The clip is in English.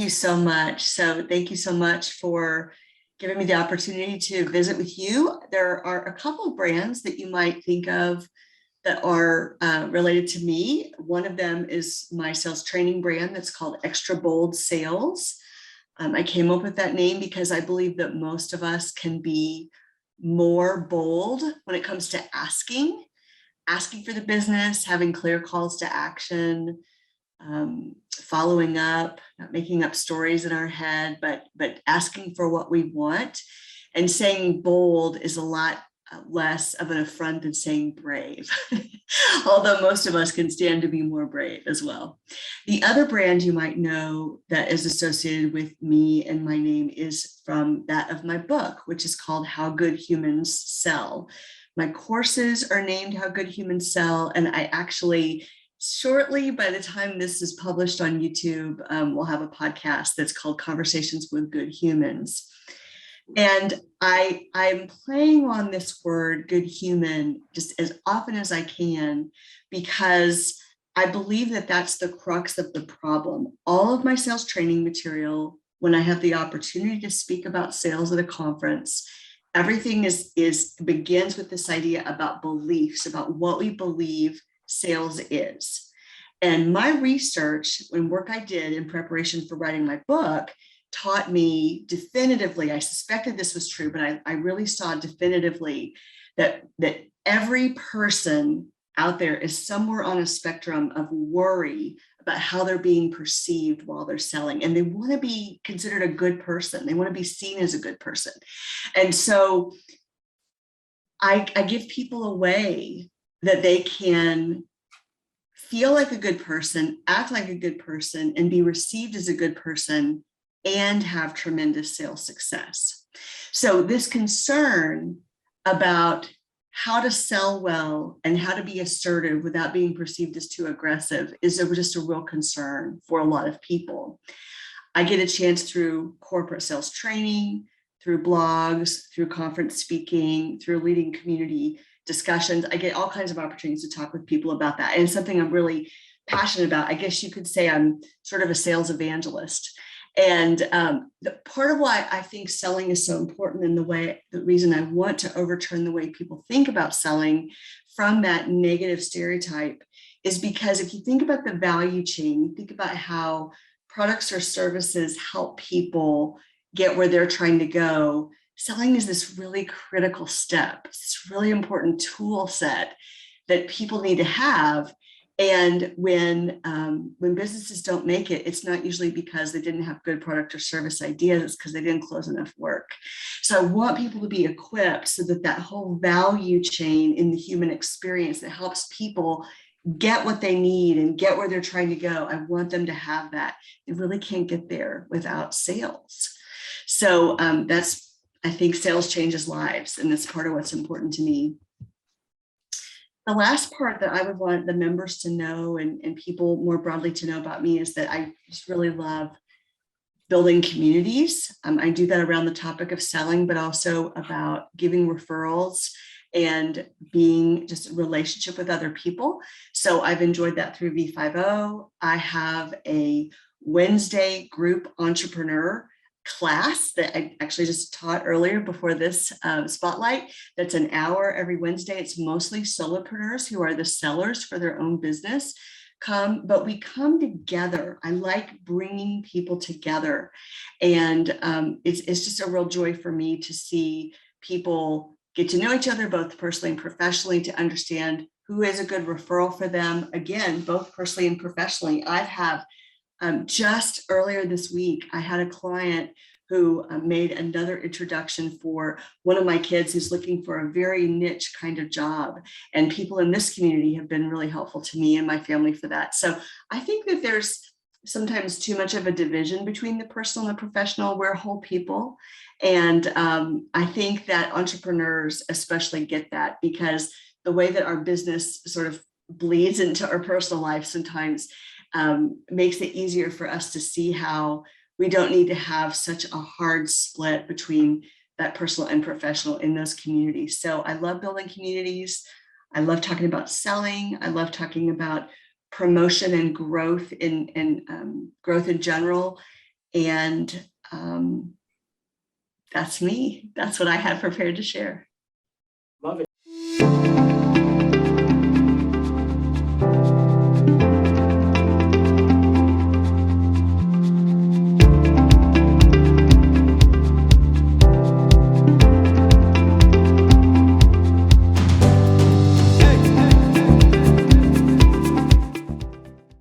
you so much. So thank you so much for giving me the opportunity to visit with you. There are a couple of brands that you might think of that are related to me. One of them is my sales training brand that's called Extra Bold Sales. I came up with that name because I believe that most of us can be more bold when it comes to asking for the business, having clear calls to action, following up, not making up stories in our head, but asking for what we want. And saying bold is a lot less of an affront than saying brave, although most of us can stand to be more brave as well. The other brand you might know that is associated with me and my name is from that of my book, which is called How Good Humans Sell. My courses are named How Good Humans Sell, and I actually shortly, by the time this is published on YouTube, we'll have a podcast that's called Conversations with Good Humans. And I'm playing on this word good human just as often as I can, because I believe that that's the crux of the problem. All of my sales training material, when I have the opportunity to speak about sales at a conference, everything begins with this idea about beliefs, about what we believe sales is. And my research and work I did in preparation for writing my book taught me definitively, I suspected this was true, but I really saw definitively that every person out there is somewhere on a spectrum of worry about how they're being perceived while they're selling. And they want to be considered a good person. They want to be seen as a good person. And so I give people a way that they can feel like a good person, act like a good person, and be received as a good person and have tremendous sales success. So this concern about how to sell well and how to be assertive without being perceived as too aggressive is just a real concern for a lot of people. I get a chance through corporate sales training, through blogs, through conference speaking, through leading community discussions. I get all kinds of opportunities to talk with people about that. And it's something I'm really passionate about. I guess you could say I'm sort of a sales evangelist. And the part of why I think selling is so important, and the reason I want to overturn the way people think about selling from that negative stereotype is because if you think about the value chain, you think about how products or services help people get where they're trying to go. Selling is this really critical step. It's this really important tool set that people need to have. And when businesses don't make it, it's not usually because they didn't have good product or service ideas, it's because they didn't close enough work. So I want people to be equipped so that whole value chain in the human experience that helps people get what they need and get where they're trying to go, I want them to have that. They really can't get there without sales. So I think sales changes lives, and that's part of what's important to me. The last part that I would want the members to know and people more broadly to know about me is that I just really love building communities. I do that around the topic of selling, but also about giving referrals and being just a relationship with other people. So I've enjoyed that through V5O. I have a Wednesday group entrepreneur class that I actually just taught earlier before this spotlight. That's an hour every Wednesday. It's mostly solopreneurs who are the sellers for their own business. But we come together. I like bringing people together. And it's just a real joy for me to see people get to know each other, both personally and professionally, to understand who is a good referral for them. Again, both personally and professionally. I have just earlier this week, I had a client who made another introduction for one of my kids who's looking for a very niche kind of job. And people in this community have been really helpful to me and my family for that. So I think that there's sometimes too much of a division between the personal and the professional. We're whole people. And I think that entrepreneurs especially get that, because the way that our business sort of bleeds into our personal life sometimes makes it easier for us to see how we don't need to have such a hard split between that personal and professional in those communities. So I love building communities. I love talking about selling. I love talking about promotion and growth in general. And that's me. That's what I had prepared to share. Love it.